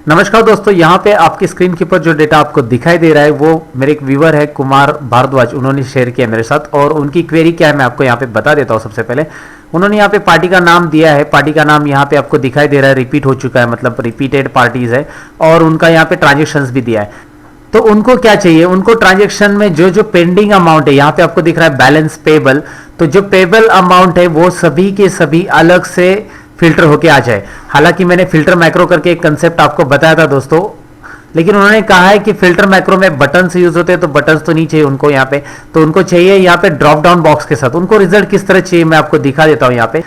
नमस्कार दोस्तों, यहाँ पे आपकी स्क्रीन के ऊपर जो डेटा आपको दिखाई दे रहा है वो मेरे एक व्यूअर है कुमार भारद्वाज, उन्होंने शेयर किया मेरे साथ। और उनकी क्वेरी क्या है मैं आपको यहाँ पे बता देता हूँ। सबसे पहले उन्होंने यहाँ पे पार्टी का नाम दिया है। पार्टी का नाम यहाँ पे आपको दिखाई दे रहा है, रिपीट हो चुका है, मतलब रिपीटेड पार्टीज है। और उनका यहाँ पे ट्रांजेक्शन्स भी दिया है। तो उनको क्या चाहिए, उनको ट्रांजेक्शन में जो जो पेंडिंग अमाउंट है, यहाँ पे आपको दिख रहा है बैलेंस पेबल, तो जो पेबल अमाउंट है वो सभी के सभी अलग से फिल्टर होके आ जाए। हालांकि मैंने फिल्टर मैक्रो करके एक कंसेप्ट आपको बताया था दोस्तों, लेकिन उन्होंने कहा है कि फिल्टर मैक्रो में बटन से यूज होते हैं, तो बटन तो नहीं चाहिए उनको यहाँ पे, तो उनको चाहिए यहाँ पे ड्रॉप डाउन बॉक्स के साथ। उनको रिजल्ट किस तरह चाहिए मैं आपको दिखा देता हूँ। यहाँ पे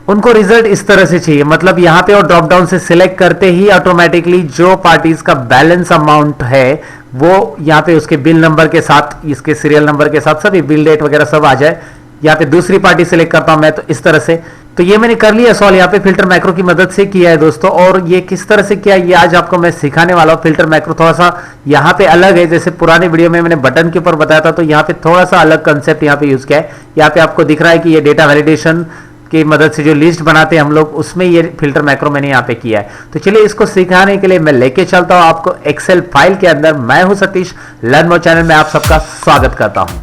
उनको रिजल्ट इस तरह से चाहिए, मतलब यहाँ पे और ड्रॉप डाउन से सिलेक्ट करते ही ऑटोमेटिकली जो पार्टीज का बैलेंस अमाउंट है वो यहाँ पे उसके बिल नंबर के साथ, इसके सीरियल नंबर के साथ सभी बिल डेट वगैरह सब आ जाए। यहाँ पे दूसरी पार्टी सिलेक्ट करता हूं मैं, तो इस तरह से। तो ये मैंने कर लिया सॉल्व, यहाँ पे फिल्टर मैक्रो की मदद से किया है दोस्तों। और ये किस तरह से किया ये आज आपको मैं सिखाने वाला हूँ। फिल्टर मैक्रो थोड़ा सा यहाँ पे अलग है, जैसे पुराने वीडियो में मैंने बटन के ऊपर बताया था, तो यहाँ पे थोड़ा सा अलग कंसेप्ट यहाँ पे यूज किया है। यहाँ पे आपको दिख रहा है कि ये डेटा वैलिडेशन की मदद से जो लिस्ट बनाते हैं हम लोग, उसमें ये फिल्टर मैक्रो मैंने यहाँ पे किया है। तो चलिए इसको सिखाने के लिए मैं लेके चलता हूँ आपको एक्सेल फाइल के अंदर। मैं हूँ सतीश, लर्न मोर चैनल में आप सबका स्वागत करता हूँ।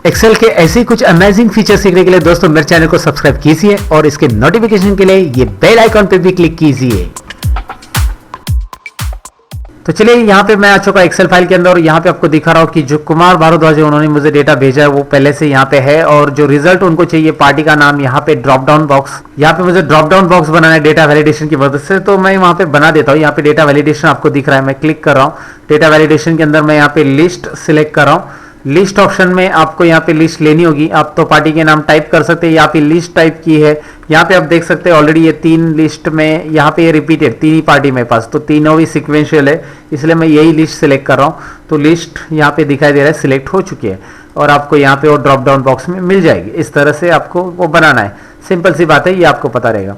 एक्सेल के ऐसे कुछ अमेजिंग फीचर सीखने के लिए दोस्तों मेरे चैनल को सब्सक्राइब कीजिए और इसके नोटिफिकेशन के लिए ये बेल आइकॉन पे भी क्लिक कीजिए। तो चलिए यहाँ पे मैं आ चुका एक्सेल फाइल के अंदर और यहाँ पे आपको दिखा रहा हूँ कि जो कुमार भारद्वाज है उन्होंने मुझे डेटा भेजा है वो पहले से यहाँ पे है। और जो रिजल्ट उनको चाहिए पार्टी का नाम, यहाँ पे ड्रॉप डाउन बॉक्स, यहाँ पे मुझे ड्रॉप डाउन बॉक्स बनाना है डेटा वैलिडेशन की मदद से, तो मैं वहाँ पे बना देता हूँ। यहाँ पे डेटा वैलिडेशन आपको दिख रहा है, मैं क्लिक कर रहा हूँ। डेटा वैलिडेशन के अंदर मैं यहाँ पे लिस्ट सिलेक्ट कर रहा हूँ। लिस्ट ऑप्शन में आपको यहाँ पे लिस्ट लेनी होगी। आप तो पार्टी के नाम टाइप कर सकते हैं, यहाँ पे लिस्ट टाइप की है। यहाँ पे आप देख सकते हैं ऑलरेडी ये 3 लिस्ट में यहाँ पे ये रिपीटेड 3 ही पार्टी मेरे पास, तो तीनों भी सिक्वेंशियल है, इसलिए मैं यही लिस्ट सिलेक्ट कर रहा हूँ। तो लिस्ट यहाँ पे दिखाई दे रहा है सिलेक्ट हो चुकी है और आपको यहाँ पे और ड्रॉप डाउन बॉक्स में मिल जाएगी। इस तरह से आपको वो बनाना है, सिंपल सी बात है, ये आपको पता रहेगा।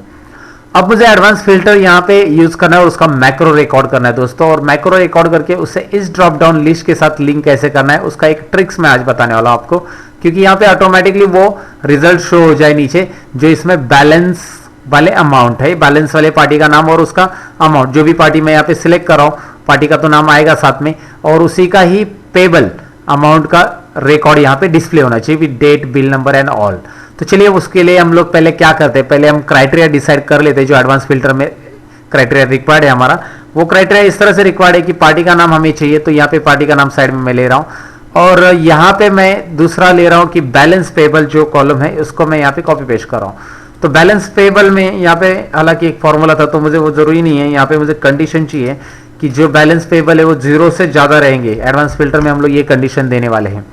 अब मुझे एडवांस फिल्टर यहाँ पे यूज करना है और उसका मैक्रो रिकॉर्ड करना है दोस्तों। और मैक्रो रिकॉर्ड करके उसे इस ड्रॉप डाउन लिस्ट के साथ लिंक कैसे करना है उसका एक ट्रिक्स मैं आज बताने वाला हूँ आपको, क्योंकि यहाँ पे ऑटोमेटिकली वो रिजल्ट शो हो जाए नीचे, जो इसमें बैलेंस वाले अमाउंट है, बैलेंस वाले पार्टी का नाम और उसका अमाउंट, जो भी पार्टी मैं यहाँ पे सिलेक्ट कर रहा हूँ पार्टी का तो नाम आएगा साथ में, और उसी का ही पेबल अमाउंट का रिकॉर्ड यहाँ पे डिस्प्ले होना चाहिए with date, bill number and all. तो चलिए उसके लिए हम लोग पहले क्या करते हैं, पहले हम क्राइटेरिया डिसाइड कर लेते हैं। जो एडवांस फिल्टर में क्राइटेरिया रिक्वायर्ड है हमारा, वो क्राइटेरिया इस तरह से रिक्वायर्ड है कि पार्टी का नाम हमें चाहिए, तो यहाँ पे पार्टी का नाम साइड में मैं ले रहा हूँ। और यहाँ पे मैं दूसरा ले रहा हूँ कि बैलेंस पेबल जो कॉलम है उसको मैं यहाँ पे कॉपी पेस्ट कर रहा हूँ। तो बैलेंस पेबल में यहाँ पे हालांकि एक फॉर्मूला था तो मुझे वो जरूरी नहीं है, यहाँ पे मुझे कंडीशन चाहिए कि जो बैलेंस पेबल है वो 0 से ज्यादा रहेंगे। एडवांस फिल्टर में हम लोग ये कंडीशन देने वाले हैं,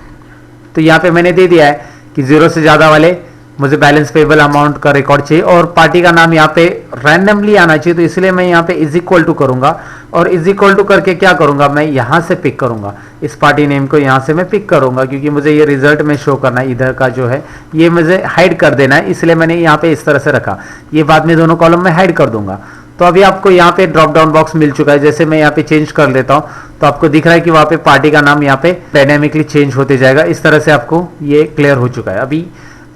तो यहाँ पे मैंने दे दिया है कि 0 से ज्यादा वाले मुझे बैलेंस पेबल अमाउंट का रिकॉर्ड चाहिए और पार्टी का नाम यहाँ पे रैंडमली आना चाहिए। तो इसलिए मैं यहाँ पे इज इक्वल टू करूंगा और इज इक्वल टू करके क्या करूंगा, मैं यहाँ से पिक करूंगा, इस पार्टी नेम को यहाँ से मैं पिक करूंगा, क्योंकि मुझे ये रिजल्ट में शो करना है। इधर का जो है ये मुझे हाइड कर देना है, इसलिए मैंने यहाँ पे इस तरह से रखा। ये बाद में दोनों कॉलम में हाइड कर दूंगा। तो अभी आपको यहाँ पे ड्रॉप डाउन बॉक्स मिल चुका है। जैसे मैं यहाँ पे चेंज कर लेता हूँ तो आपको दिख रहा है कि वहाँ पे पार्टी का नाम यहाँ पे डायनेमिकली चेंज होते जाएगा। इस तरह से आपको ये क्लियर हो चुका है। अभी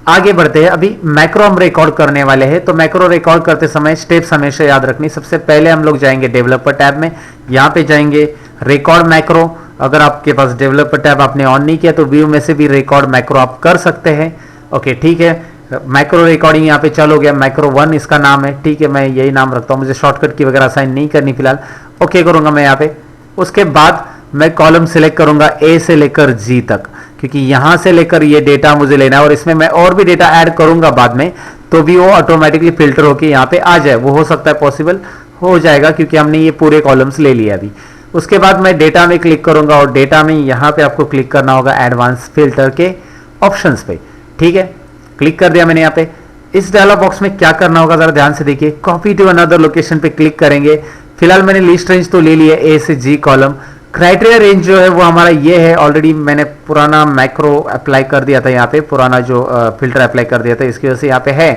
आगे बढ़ते हैं। अभी मैक्रो हम रिकॉर्ड करने वाले हैं, तो मैक्रो रिकॉर्ड करते समय स्टेप्स हमेशा याद रखनी। सबसे पहले हम लोग जाएंगे डेवलपर टैब में, यहाँ पे जाएंगे रिकॉर्ड मैक्रो। अगर आपके पास डेवलपर टैब आपने ऑन नहीं किया तो व्यू में से भी रिकॉर्ड मैक्रो आप कर सकते हैं। ओके ठीक है, मैक्रो रिकॉर्डिंग यहाँ पे चालू हो गया। मैक्रो 1 इसका नाम है, ठीक है, मैं यही नाम रखता हूँ, मुझे शॉर्टकट की वगैरह असाइन नहीं करनी फिलहाल। ओके करूंगा मैं यहाँ पे। उसके बाद मैं कॉलम सिलेक्ट करूंगा ए से लेकर जी तक, क्योंकि यहां से लेकर ये डेटा मुझे लेना है और इसमें मैं और भी डेटा ऐड करूंगा बाद में, तो भी वो ऑटोमेटिकली फिल्टर होकर यहाँ पे आ जाए। वो हो सकता है पॉसिबल हो जाएगा क्योंकि हमने ये पूरे कॉलम्स ले लिया अभी। उसके बाद मैं डेटा में क्लिक करूंगा और डेटा में यहाँ पे आपको क्लिक करना होगा एडवांस फिल्टर के ऑप्शंस पे, ठीक है, क्लिक कर दिया मैंने यहाँ पे। इस डायलॉग बॉक्स में क्या करना होगा जरा ध्यान से देखिए, कॉपी टू अनदर लोकेशन पे क्लिक करेंगे। फिलहाल मैंने लिस्ट रेंज तो ले लिया ए से जी कॉलम। क्राइटेरिया रेंज जो है वो हमारा ये है, ऑलरेडी मैंने पुराना मैक्रो अप्लाई कर दिया था, यहाँ पे पुराना जो फिल्टर अप्लाई कर दिया था, इसकी वजह से यहाँ पे है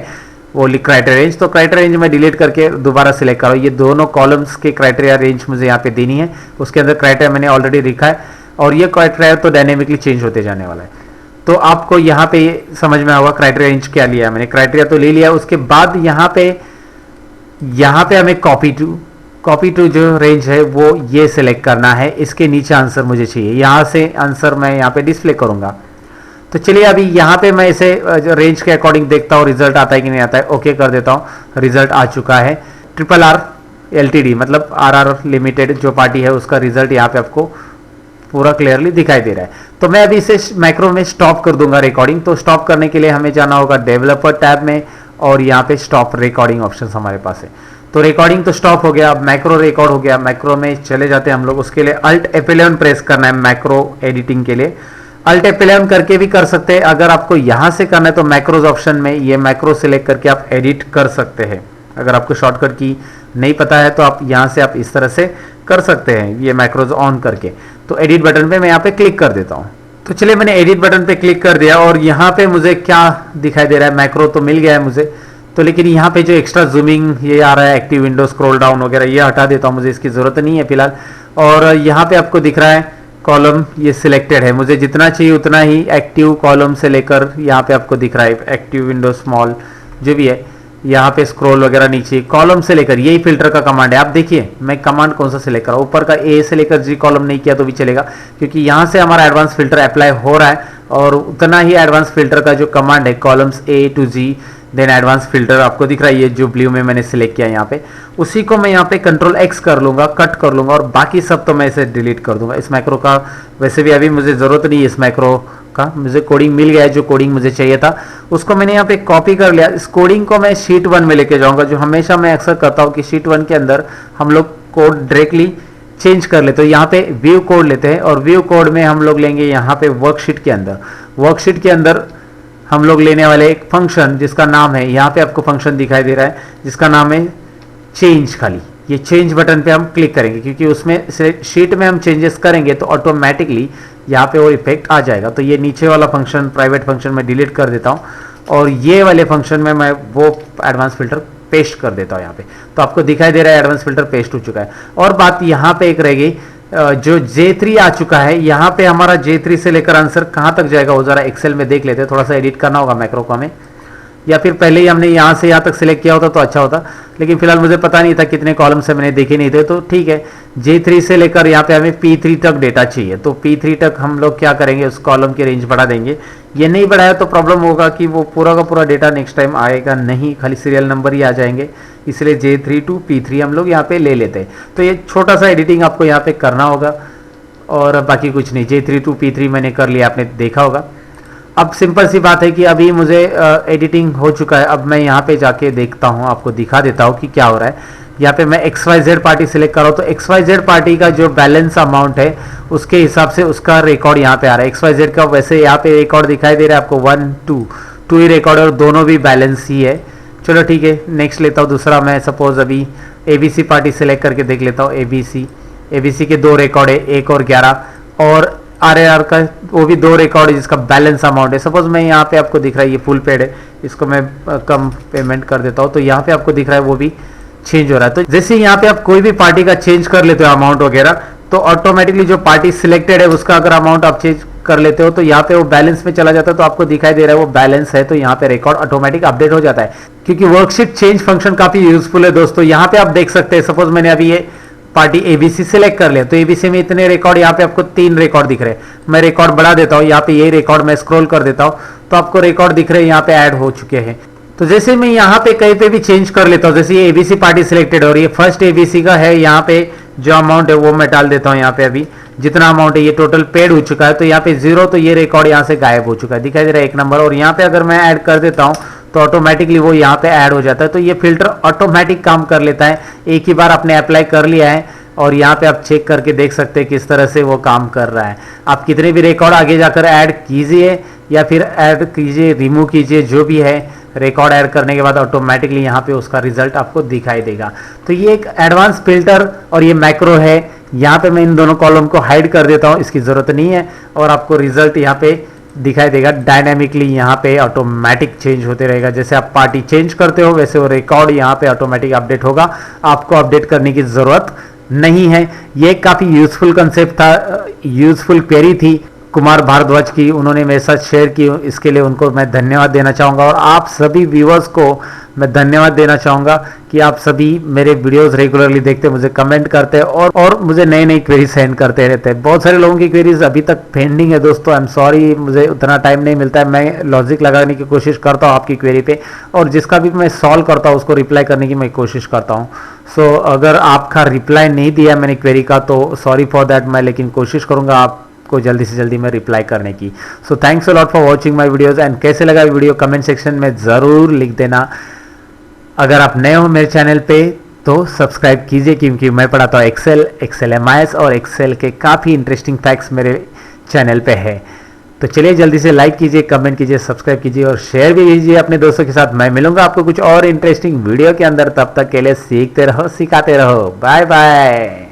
वो क्राइटेरिया रेंज। तो क्राइटेरिया रेंज में डिलीट करके दोबारा सिलेक्ट करो। ये दोनों कॉलम्स के क्राइटेरिया रेंज मुझे यहाँ पे देनी है, उसके अंदर क्राइटेरिया मैंने ऑलरेडी लिखा है और ये क्राइटेरिया तो डायनेमिकली चेंज होते जाने वाला है। तो आपको यहाँ पे समझ में आएगा क्राइटेरिया रेंज क्या लिया है मैंने। क्राइटेरिया तो ले लिया, उसके बाद यहाँ पे यहाँ पे हमें कॉपी टू जो रेंज है वो ये सिलेक्ट करना है। इसके नीचे आंसर मुझे चाहिए, यहाँ से आंसर मैं यहाँ पे डिस्प्ले करूँगा। तो चलिए अभी यहाँ पे मैं इसे रेंज के अकॉर्डिंग देखता हूँ रिजल्ट आता है कि नहीं आता है। ओके कर देता हूँ, रिजल्ट आ चुका है। RRR LTD मतलब RR लिमिटेड जो पार्टी है उसका रिजल्ट यहाँ पे आपको पूरा क्लियरली दिखाई दे रहा है। तो मैं अभी इसे मैक्रो में स्टॉप कर दूंगा रिकॉर्डिंग। तो स्टॉप करने के लिए हमें जाना होगा डेवलपर टैब में और यहाँ पे स्टॉप रिकॉर्डिंग ऑप्शन हमारे पास है। तो रिकॉर्डिंग तो स्टॉप हो गया, अब मैक्रो रिकॉर्ड हो गया। मैक्रो में चले जाते हैं हम लोग। उसके लिए अल्ट F11 प्रेस करना है मैक्रो एडिटिंग के लिए। अल्ट F11 करके भी कर सकते हैं। अगर आपको यहाँ से करना है तो मैक्रोज ऑप्शन में ये मैक्रो सिलेक्ट करके आप एडिट कर सकते हैं। अगर आपको शॉर्टकट की नहीं पता है तो आप यहाँ से आप इस तरह से कर सकते हैं, ये मैक्रोज ऑन करके। तो एडिट बटन पे मैं यहाँ पे क्लिक कर देता हूँ। तो चलिए मैंने एडिट बटन पे क्लिक कर दिया और यहाँ पे मुझे क्या दिखाई दे रहा है, मैक्रो तो मिल गया है मुझे। तो लेकिन यहाँ पे जो एक्स्ट्रा जूमिंग ये आ रहा है, एक्टिव विंडो स्क्रॉल डाउन वगैरह, ये हटा देता हूँ, मुझे इसकी जरूरत नहीं है फिलहाल। और यहाँ पे आपको दिख रहा है कॉलम ये सिलेक्टेड है, मुझे जितना चाहिए उतना ही एक्टिव कॉलम से लेकर यहाँ पे आपको दिख रहा है एक्टिव विंडो स्मॉल जो भी है, यहाँ पे स्क्रॉल वगैरह नीचे कॉलम से लेकर यही फिल्टर का कमांड है। आप देखिए मैं कमांड कौन सा सिलेक्ट कर रहा हूँ, ऊपर का ए से लेकर जी कॉलम नहीं किया तो भी चलेगा क्योंकि यहाँ से हमारा एडवांस फिल्टर अप्लाई हो रहा है। और उतना ही एडवांस फिल्टर का जो कमांड है columns A to G then advance filter आपको दिख रहा है, ये जो ब्लू में मैंने सिलेक्ट किया यहाँ पे, उसी को मैं यहाँ पे कंट्रोल X कर लूंगा, कट कर लूंगा और बाकी सब तो मैं इसे डिलीट कर दूंगा। इस मैक्रो का वैसे भी अभी मुझे जरूरत नहीं है, इस मैक्रो का मुझे कोडिंग मिल गया है, जो कोडिंग मुझे चाहिए था उसको मैंने यहाँ पे कॉपी कर लिया। इस कोडिंग को मैं शीट 1 में लेके जाऊंगा, जो हमेशा मैं अक्सर करता हूँ कि शीट 1 के अंदर हम लोग कोड डायरेक्टली चेंज कर लेते हैं। यहाँ पे व्यू कोड लेते हैं और व्यू कोड में हम लोग लेंगे यहाँ पे वर्कशीट के अंदर हम लोग लेने वाले एक फंक्शन जिसका नाम है, यहाँ पे आपको फंक्शन दिखाई दे रहा है जिसका नाम है चेंज। खाली ये चेंज बटन पे हम क्लिक करेंगे क्योंकि उसमें से शीट में हम चेंजेस करेंगे तो ऑटोमेटिकली यहाँ पे वो इफेक्ट आ जाएगा। तो ये नीचे वाला फंक्शन प्राइवेट फंक्शन में डिलीट कर देता हूँ और ये वाले फंक्शन में मैं वो एडवांस फिल्टर पेस्ट कर देता हूँ यहाँ पे। तो आपको दिखाई दे रहा है एडवांस फिल्टर पेस्ट हो चुका है। और बात यहाँ पे एक रह गई, जो J3 आ चुका है, यहाँ पे हमारा J3 से लेकर आंसर कहाँ तक जाएगा वो जरा एक्सेल में देख लेते हैं। थोड़ा सा एडिट करना होगा मैक्रो को हमें, या फिर पहले ही हमने यहाँ से यहाँ तक सिलेक्ट किया होता तो अच्छा होता, लेकिन फिलहाल मुझे पता नहीं था कितने कॉलम से मैंने देखे नहीं थे। तो ठीक है, J3 से लेकर यहाँ पे हमें P3 तक डेटा चाहिए। तो P3 तक हम लोग क्या करेंगे, उस कॉलम की रेंज बढ़ा देंगे। ये नहीं बढ़ाया तो प्रॉब्लम होगा कि वो पूरा का पूरा डेटा नेक्स्ट टाइम आएगा नहीं, खाली सीरियल नंबर ही आ जाएंगे। इसलिए J3 to P3 हम लोग यहाँ पे ले लेते हैं। तो ये छोटा सा एडिटिंग आपको यहाँ पे करना होगा और बाकी कुछ नहीं। J3 to P3 मैंने कर लिया, आपने देखा होगा। अब सिंपल सी बात है कि अभी मुझे एडिटिंग हो चुका है। अब मैं यहाँ पे जाके देखता हूँ, आपको दिखा देता हूँ कि क्या हो रहा है। यहाँ पे मैं XYZ पार्टी सिलेक्ट कर रहा हूँ तो XYZ पार्टी का जो बैलेंस अमाउंट है उसके हिसाब से उसका रिकॉर्ड यहाँ पे आ रहा है। XYZ का वैसे यहाँ पे रिकॉर्ड दिखाई दे रहा है आपको 1 2 ही रिकॉर्ड और दोनों भी बैलेंस ही है। चलो ठीक है, नेक्स्ट लेता हूँ दूसरा। मैं सपोज अभी ABC पार्टी सिलेक्ट करके देख लेता हूँ। ABC के 2 रिकॉर्ड है, 1 और 11, और RAR का वो भी 2 रिकॉर्ड है जिसका बैलेंस अमाउंट है। सपोज मैं यहाँ पे आपको दिख रहा है ये फुल पेड है, इसको मैं कम पेमेंट कर देता हूँ तो यहाँ पे आपको दिख रहा है वो भी चेंज हो रहा है। तो जैसे यहाँ पे आप कोई भी पार्टी का चेंज कर लेते हो अमाउंट वगैरह, तो ऑटोमेटिकली जो पार्टी सिलेक्टेड है उसका अगर अमाउंट आप चेंज कर लेते हो तो यहाँ पे वो बैलेंस में चला जाता है। तो आपको दिखाई दे रहा है वो बैलेंस है, तो यहाँ पे रिकॉर्ड ऑटोमेटिक अपडेट हो जाता है। क्योंकि वर्कशीट चेंज फंक्शन काफी यूजफुल है दोस्तों। यहाँ पे आप देख सकते हैं, सपोज मैंने अभी ये पार्टी ABC सिलेक्ट कर लिया तो ABC में इतने रिकॉर्ड, यहाँ पे आपको 3 रिकॉर्ड दिख रहे हैं। मैं रिकॉर्ड बढ़ा देता हूँ, यहाँ पे ये रिकॉर्ड मैं स्क्रॉल कर देता हूँ तो आपको रिकॉर्ड दिख रहे हैं यहाँ पे ऐड हो चुके हैं। तो जैसे मैं यहाँ पे कहीं पे भी चेंज कर लेता हूँ, जैसे ये ABC पार्टी सिलेक्टेड और ये फर्स्ट ABC का है, यहाँ पे जो अमाउंट है वो मैं डाल देता हूँ। यहाँ पे अभी जितना अमाउंट है ये टोटल पेड हो चुका है तो यहाँ पे 0, तो ये रिकॉर्ड यहाँ से गायब हो चुका है, दिखाई दे रहा है 1 नंबर। और यहाँ पे अगर मैं ऐड कर देता हूँ तो ऑटोमेटिकली वो यहाँ पे ऐड हो जाता है। तो ये फिल्टर ऑटोमेटिक काम कर लेता है, एक ही बार आपने अप्लाई कर लिया है और यहाँ पे आप चेक करके देख सकते हैं किस तरह से वो काम कर रहा है। आप कितने भी रिकॉर्ड आगे जाकर ऐड कीजिए या फिर ऐड कीजिए, रिमूव कीजिए, जो भी है, रिकॉर्ड ऐड करने के बाद ऑटोमेटिकली यहाँ पे उसका रिजल्ट आपको दिखाई देगा। तो ये एक एडवांस फिल्टर और ये मैक्रो है। यहाँ पे मैं इन दोनों कॉलम को हाइड कर देता हूँ, इसकी जरूरत नहीं है, और आपको रिजल्ट यहाँ पे दिखाई देगा डायनामिकली। यहाँ पे ऑटोमेटिक चेंज होते रहेगा, जैसे आप पार्टी चेंज करते हो वैसे वो रिकॉर्ड यहाँ पे ऑटोमेटिक अपडेट होगा, आपको अपडेट करने की जरूरत नहीं है। ये काफी यूजफुल कंसेप्ट था, यूजफुल क्वेरी थी कुमार भारद्वाज की, उन्होंने मेरे साथ शेयर की, इसके लिए उनको मैं धन्यवाद देना चाहूँगा। और आप सभी व्यूअर्स को मैं धन्यवाद देना चाहूँगा कि आप सभी मेरे वीडियोस रेगुलरली देखते, मुझे कमेंट करते हैं और मुझे नई नई क्वेरी सेंड करते रहते हैं। बहुत सारे लोगों की क्वेरीज अभी तक पेंडिंग है दोस्तों, आई एम सॉरी, मुझे उतना टाइम नहीं मिलता है। मैं लॉजिक लगाने की कोशिश करता हूँ आपकी क्वेरी पे, और जिसका भी मैं सॉल्व करता हूँ उसको रिप्लाई करने की मैं कोशिश करता हूँ। सो अगर आपका रिप्लाई नहीं दिया मैंने क्वेरी का तो सॉरी फॉर दैट, मैं लेकिन कोशिश करूँगा आपको जल्दी से जल्दी मैं रिप्लाई करने की। So thanks a lot for watching my videos, and कैसे लगा वीडियो कमेंट सेक्शन में ज़रूर लिख देना। अगर आप नए हो मेरे चैनल पे तो सब्सक्राइब कीजिए, क्योंकि मैं पढ़ाता हूँ एक्सेल एमआईएस और एक्सेल के काफ़ी इंटरेस्टिंग फैक्ट्स मेरे चैनल पे है। तो चलिए जल्दी से लाइक कीजिए, कमेंट कीजिए, सब्सक्राइब कीजिए और शेयर भी कीजिए अपने दोस्तों के साथ। मैं मिलूंगा आपको कुछ और इंटरेस्टिंग वीडियो के अंदर, तब तक के लिए सीखते रहो, सिखाते रहो। Bye bye.